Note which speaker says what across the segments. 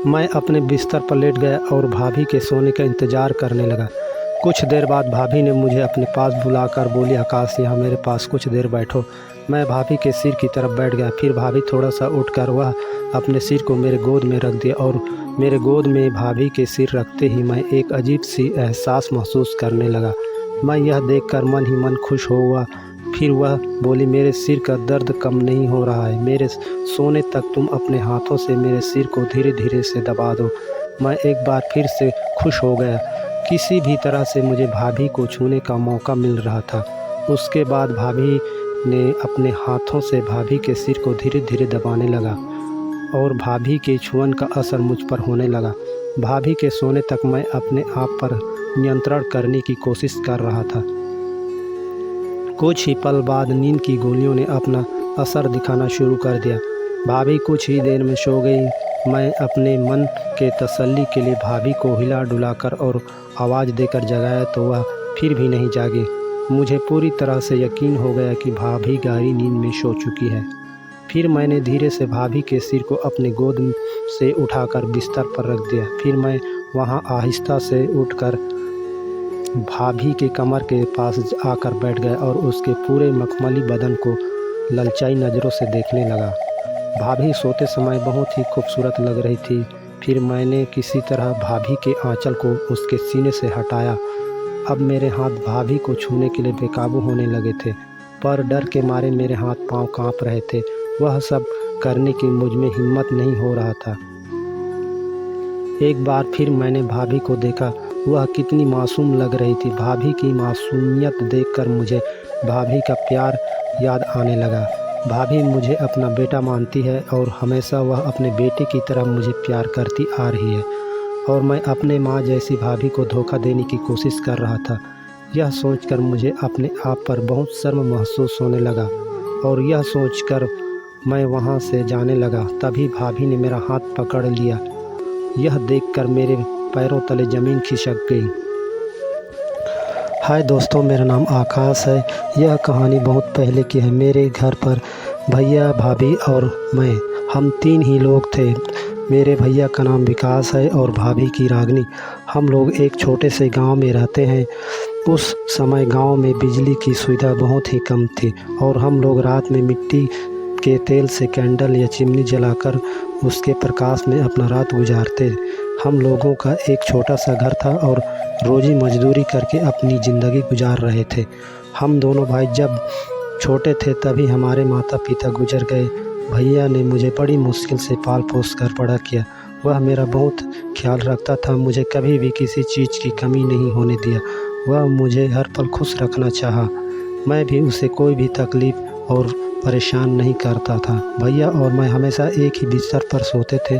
Speaker 1: मैं अपने बिस्तर पर लेट गया और भाभी के सोने का इंतज़ार करने लगा। कुछ देर बाद भाभी ने मुझे अपने पास बुलाकर बोली, आकाश यहाँ मेरे पास कुछ देर बैठो। मैं भाभी के सिर की तरफ बैठ गया। फिर भाभी थोड़ा सा उठकर वह अपने सिर को मेरे गोद में रख दिया और मेरे गोद में भाभी के सिर रखते ही मैं एक अजीब सी एहसास महसूस करने लगा। मैं यह देखकर मन ही मन खुश हुआ। फिर वह बोली, मेरे सिर का दर्द कम नहीं हो रहा है, मेरे सोने तक तुम अपने हाथों से मेरे सिर को धीरे धीरे से दबा दो। मैं एक बार फिर से खुश हो गया। किसी भी तरह से मुझे भाभी को छूने का मौका मिल रहा था। उसके बाद भाभी ने अपने हाथों से भाभी के सिर को धीरे धीरे दबाने लगा और भाभी के छुअन का असर मुझ पर होने लगा। भाभी के सोने तक मैं अपने आप पर नियंत्रण करने की कोशिश कर रहा था। कुछ ही पल बाद नींद की गोलियों ने अपना असर दिखाना शुरू कर दिया। भाभी कुछ ही देर में सो गई। मैं अपने मन के तसल्ली के लिए भाभी को हिला डुलाकर और आवाज़ देकर जगाया तो वह फिर भी नहीं जागी। मुझे पूरी तरह से यकीन हो गया कि भाभी गहरी नींद में सो चुकी है। फिर मैंने धीरे से भाभी के सिर को अपने गोद से उठाकर बिस्तर पर रख दिया। फिर मैं वहां आहिस्ता से उठकर भाभी के कमर के पास आकर बैठ गया और उसके पूरे मखमली बदन को ललचाई नज़रों से देखने लगा। भाभी सोते समय बहुत ही खूबसूरत लग रही थी। फिर मैंने किसी तरह भाभी के आंचल को उसके सीने से हटाया। अब मेरे हाथ भाभी को छूने के लिए बेकाबू होने लगे थे, पर डर के मारे मेरे हाथ पांव कांप रहे थे। वह सब करने की मुझ में हिम्मत नहीं हो रहा था। एक बार फिर मैंने भाभी को देखा। वह कितनी मासूम लग रही थी। भाभी की मासूमियत देखकर मुझे भाभी का प्यार याद आने लगा। भाभी मुझे अपना बेटा मानती है और हमेशा वह अपने बेटे की तरह मुझे प्यार करती आ रही है और मैं अपने माँ जैसी भाभी को धोखा देने की कोशिश कर रहा था। यह सोचकर मुझे अपने आप पर बहुत शर्म महसूस होने लगा और यह सोचकर मैं वहाँ से जाने लगा। तभी भाभी ने मेरा हाथ पकड़ लिया। यह देखकर मेरे पैरों तले ज़मीन खिसक गई। हाय दोस्तों, मेरा नाम आकाश है। यह कहानी बहुत पहले की है। मेरे घर पर भैया, भाभी और मैं, हम 3 ही लोग थे। मेरे भैया का नाम विकास है और भाभी की रागनी। हम लोग एक छोटे से गांव में रहते हैं। उस समय गांव में बिजली की सुविधा बहुत ही कम थी और हम लोग रात में मिट्टी के तेल से कैंडल या चिमनी जलाकर उसके प्रकाश में अपना रात गुजारते। हम लोगों का एक छोटा सा घर था और रोजी मजदूरी करके अपनी ज़िंदगी गुजार रहे थे। हम दोनों भाई जब छोटे थे तभी हमारे माता पिता गुजर गए। भैया ने मुझे बड़ी मुश्किल से पाल पोस कर बड़ा किया। वह मेरा बहुत ख्याल रखता था, मुझे कभी भी किसी चीज़ की कमी नहीं होने दिया। वह मुझे हर पल खुश रखना चाहा। मैं भी उसे कोई भी तकलीफ़ और परेशान नहीं करता था। भैया और मैं हमेशा एक ही बिस्तर पर सोते थे।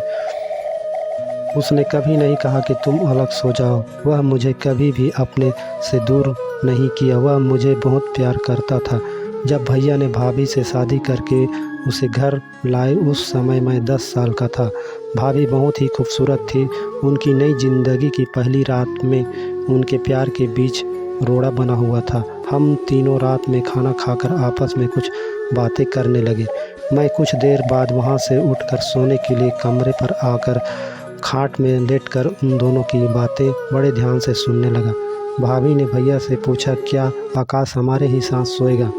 Speaker 1: उसने कभी नहीं कहा कि तुम अलग सो जाओ। वह मुझे कभी भी अपने से दूर नहीं किया। वह मुझे बहुत प्यार करता था। जब भैया ने भाभी से शादी करके उसे घर लाए उस समय मैं 10 साल का था। भाभी बहुत ही खूबसूरत थी। उनकी नई ज़िंदगी की पहली रात में उनके प्यार के बीच रोड़ा बना हुआ था। हम तीनों रात में खाना खाकर आपस में कुछ बातें करने लगे। मैं कुछ देर बाद वहाँ से उठकर सोने के लिए कमरे पर आकर खाट में लेटकर उन दोनों की बातें बड़े ध्यान से सुनने लगा। भाभी ने भैया से पूछा, क्या आकाश हमारे ही साथ सोएगा?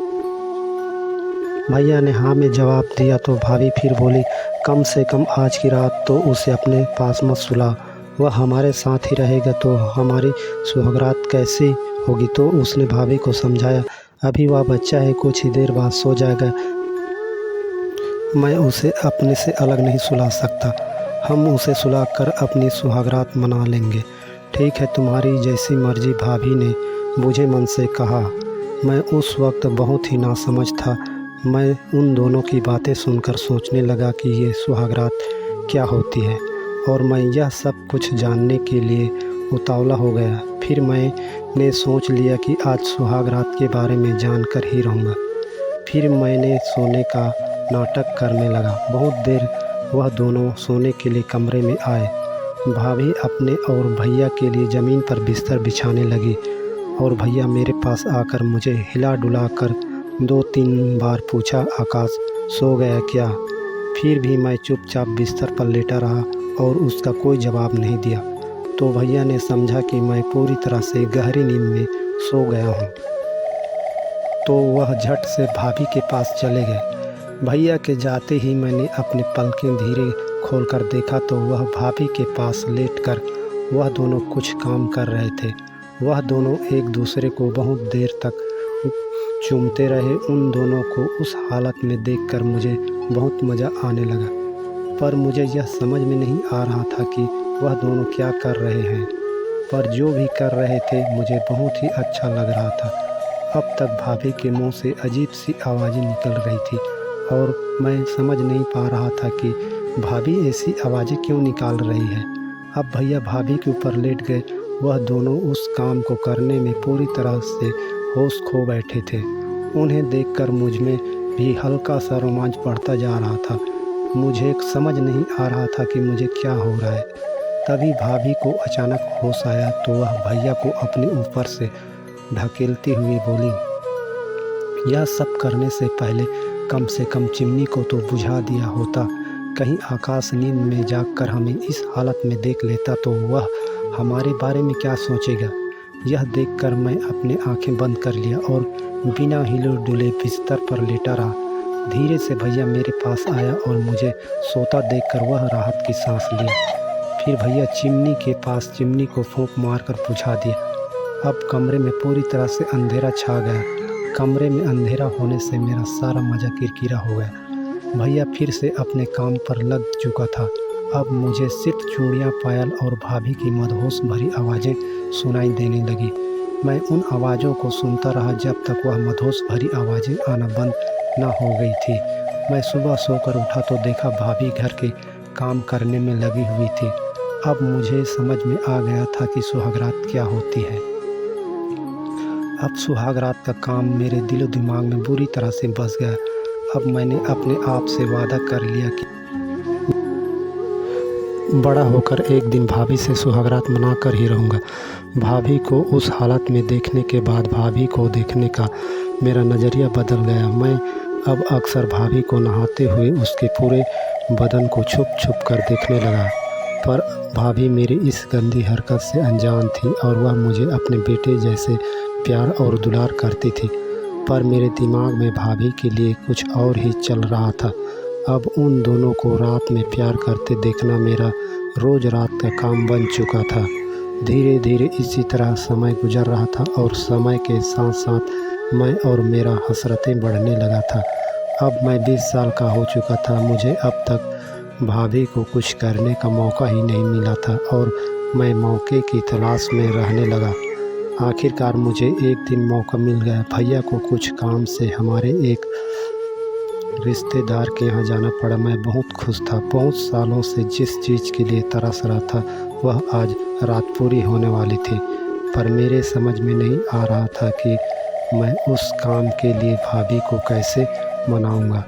Speaker 1: भैया ने हाँ में जवाब दिया तो भाभी फिर बोली, कम से कम आज की रात तो उसे अपने पास मत सुला। वह हमारे साथ ही रहेगा तो हमारी सुहागरात कैसी होगी? तो उसने भाभी को समझाया, अभी वह बच्चा है, कुछ ही देर बाद सो जाएगा। मैं उसे अपने से अलग नहीं सुला सकता। हम उसे सुलाकर अपनी सुहागरात मना लेंगे। ठीक है, तुम्हारी जैसी मर्जी, भाभी ने बूझे मन से कहा। मैं उस वक्त बहुत ही नासमझ था। मैं उन दोनों की बातें सुनकर सोचने लगा कि ये सुहागरात क्या होती है और मैं यह सब कुछ जानने के लिए उतावला हो गया। फिर मैंने सोच लिया कि आज सुहागरात के बारे में जानकर ही रहूँगा। फिर मैंने सोने का नाटक करने लगा। बहुत देर वह दोनों सोने के लिए कमरे में आए। भाभी अपने और भैया के लिए ज़मीन पर बिस्तर बिछाने लगी और भैया मेरे पास आकर मुझे हिला डुला कर 2-3 बार पूछा, आकाश सो गया क्या? फिर भी मैं चुपचाप बिस्तर पर लेटा रहा। और उसका कोई जवाब नहीं दिया। तो भैया ने समझा कि मैं पूरी तरह से गहरी नींद में सो गया हूँ, तो वह झट से भाभी के पास चले गए। भैया के जाते ही मैंने अपने पलकें धीरे खोलकर देखा तो वह भाभी के पास लेटकर वह दोनों कुछ काम कर रहे थे। वह दोनों एक दूसरे को बहुत देर तक चूमते रहे। उन दोनों को उस हालत में देखकर मुझे बहुत मज़ा आने लगा, पर मुझे यह समझ में नहीं आ रहा था कि वह दोनों क्या कर रहे हैं, पर जो भी कर रहे थे मुझे बहुत ही अच्छा लग रहा था। अब तक भाभी के मुंह से अजीब सी आवाज़ें निकल रही थी और मैं समझ नहीं पा रहा था कि भाभी ऐसी आवाज़ें क्यों निकाल रही है। अब भैया भाभी के ऊपर लेट गए। वह दोनों उस काम को करने में पूरी तरह से होश खो बैठे थे। उन्हें देखकर मुझ में भी हल्का सा रोमांच बढ़ता जा रहा था। मुझे समझ नहीं आ रहा था कि मुझे क्या हो रहा है। तभी भाभी को अचानक होश आया तो वह भैया को अपने ऊपर से ढकेलती हुई बोली, यह सब करने से पहले कम से कम चिमनी को तो बुझा दिया होता। कहीं आकाश नींद में जागकर हमें इस हालत में देख लेता तो वह हमारे बारे में क्या सोचेगा। यह देखकर मैं अपनी आंखें बंद कर लिया और बिना हिले डुले बिस्तर पर लेटा रहा। धीरे से भैया मेरे पास आया और मुझे सोता देखकर वह राहत की सांस लिया। फिर भैया चिमनी के पास चिमनी को फूंक मारकर बुझा दिया। अब कमरे में पूरी तरह से अंधेरा छा गया। कमरे में अंधेरा होने से मेरा सारा मज़ा किरकिरा हो गया। भैया फिर से अपने काम पर लग चुका था। अब मुझे सिर्फ चूड़ियाँ, पायल और भाभी की मदहोश भरी आवाज़ें सुनाई देने लगी। मैं उन आवाज़ों को सुनता रहा जब तक वह मदहोश भरी आवाज़ें आना बंद न हो गई थी। मैं सुबह सोकर उठा तो देखा भाभी घर के काम करने में लगी हुई थी। अब मुझे समझ में आ गया था कि सुहागरात क्या होती है। अब सुहागरात का काम मेरे दिलो दिमाग में बुरी तरह से बस गया। अब मैंने अपने आप से वादा कर लिया कि बड़ा होकर एक दिन भाभी से सुहागरात मना कर ही रहूँगा। भाभी को उस हालत में देखने के बाद भाभी को देखने का मेरा नज़रिया बदल गया। मैं अब अक्सर भाभी को नहाते हुए उसके पूरे बदन को छुप छुप कर देखने लगा, पर भाभी मेरी इस गंदी हरकत से अनजान थी और वह मुझे अपने बेटे जैसे प्यार और दुलार करती थी। पर मेरे दिमाग में भाभी के लिए कुछ और ही चल रहा था। अब उन दोनों को रात में प्यार करते देखना मेरा रोज़ रात का काम बन चुका था। धीरे धीरे इसी तरह समय गुजर रहा था और समय के साथ साथ मैं और मेरा हसरतें बढ़ने लगा था। अब मैं 20 साल का हो चुका था। मुझे अब तक भाभी को कुछ करने का मौका ही नहीं मिला था और मैं मौके की तलाश में रहने लगा। आखिरकार मुझे एक दिन मौका मिल गया। भैया को कुछ काम से हमारे एक रिश्तेदार के यहाँ जाना पड़ा। मैं बहुत खुश था। बहुत सालों से जिस चीज़ के लिए तरस रहा था वह आज रात पूरी होने वाली थी, पर मेरे समझ में नहीं आ रहा था कि मैं उस काम के लिए भाभी को कैसे मनाऊंगा।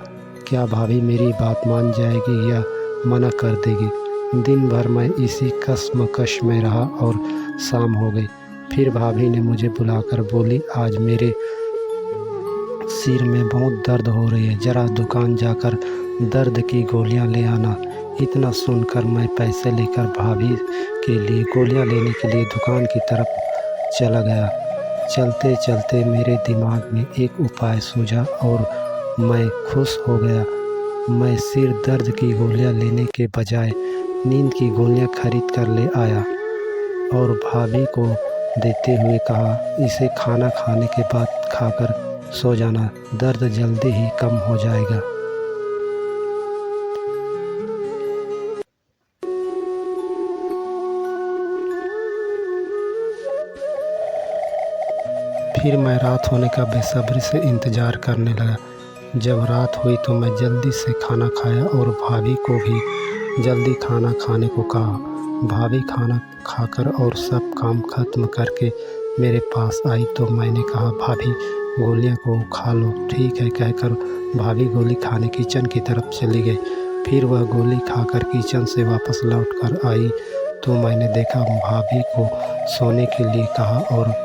Speaker 1: क्या भाभी मेरी बात मान जाएगी या मना कर देगी। दिन भर मैं इसी कश्मकश में रहा और शाम हो गई। फिर भाभी ने मुझे बुलाकर बोली, आज मेरे सिर में बहुत दर्द हो रही है, ज़रा दुकान जाकर दर्द की गोलियां ले आना। इतना सुनकर मैं पैसे लेकर भाभी के लिए गोलियां लेने के लिए दुकान की तरफ चला गया। चलते चलते मेरे दिमाग में एक उपाय सूझा और मैं खुश हो गया। मैं सिर दर्द की गोलियां लेने के बजाय नींद की गोलियां खरीद कर ले आया और भाभी को देते हुए कहा, इसे खाना खाने के बाद खाकर सो जाना, दर्द जल्दी ही कम हो जाएगा। फिर मैं रात होने का बेसब्री से इंतज़ार करने लगा। जब रात हुई तो मैं जल्दी से खाना खाया और भाभी को भी जल्दी खाना खाने को कहा। भाभी खाना खाकर और सब काम खत्म करके मेरे पास आई तो मैंने कहा, भाभी गोलियां को खा लो। ठीक है कहकर भाभी गोली खाने किचन की तरफ चली गई। फिर वह गोली खाकर किचन से वापस लौट कर आई तो मैंने देखा भाभी को सोने के लिए कहा और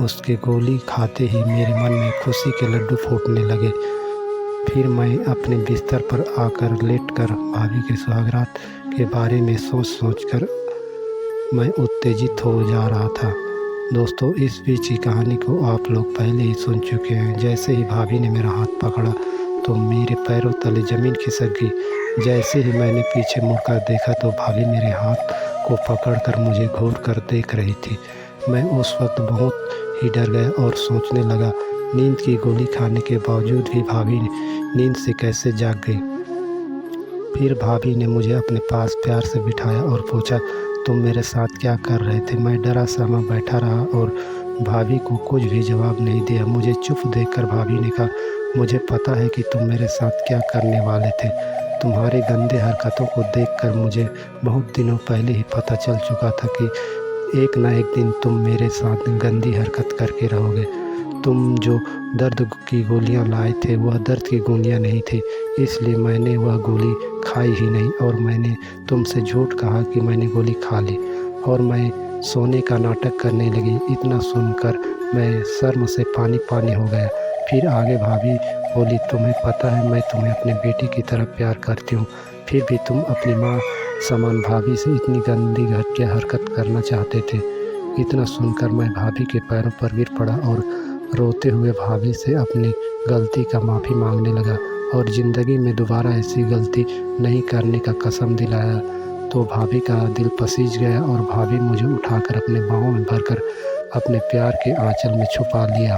Speaker 1: उसके गोली खाते ही मेरे मन में खुशी के लड्डू फूटने लगे। फिर मैं अपने बिस्तर पर आकर लेटकर भाभी के सुहागरात के बारे में सोच कर मैं उत्तेजित हो जा रहा था। दोस्तों, इस बीच की कहानी को आप लोग पहले ही सुन चुके हैं। जैसे ही भाभी ने मेरा हाथ पकड़ा तो मेरे पैरों तले ज़मीन खिसक गई। जैसे ही मैंने पीछे मुड़कर देखा तो भाभी मेरे हाथ को पकड़कर मुझे घूर कर देख रही थी। मैं उस वक्त बहुत ही डर गया और सोचने लगा, नींद की गोली खाने के बावजूद भी भाभी नींद से कैसे जाग गई। फिर भाभी ने मुझे अपने पास प्यार से बिठाया और पूछा, तुम मेरे साथ क्या कर रहे थे? मैं डरा सहमा बैठा रहा और भाभी को कुछ भी जवाब नहीं दिया। मुझे चुप देखकर भाभी ने कहा, मुझे पता है कि तुम मेरे साथ क्या करने वाले थे। तुम्हारे गंदे हरकतों को देखकर मुझे बहुत दिनों पहले ही पता चल चुका था कि एक ना एक दिन तुम मेरे साथ गंदी हरकत करके रहोगे। तुम जो दर्द की गोलियां लाए थे वह दर्द की गोलियां नहीं थी, इसलिए मैंने वह गोली खाई ही नहीं और मैंने तुमसे झूठ कहा कि मैंने गोली खा ली और मैं सोने का नाटक करने लगी। इतना सुनकर मैं शर्म से पानी पानी हो गया। फिर आगे भाभी बोली, तुम्हें पता है मैं तुम्हें अपने बेटी की तरह प्यार करती हूँ, फिर भी तुम अपनी माँ समान भाभी से इतनी गंदी घटिया हरकत करना चाहते थे। इतना सुनकर मैं भाभी के पैरों पर गिर पड़ा और रोते हुए भाभी से अपनी गलती का माफ़ी मांगने लगा और ज़िंदगी में दोबारा ऐसी गलती नहीं करने का कसम दिलाया। तो भाभी का दिल पसीज गया और भाभी मुझे उठाकर अपने बाहों में भरकर अपने प्यार के आंचल में छुपा लिया।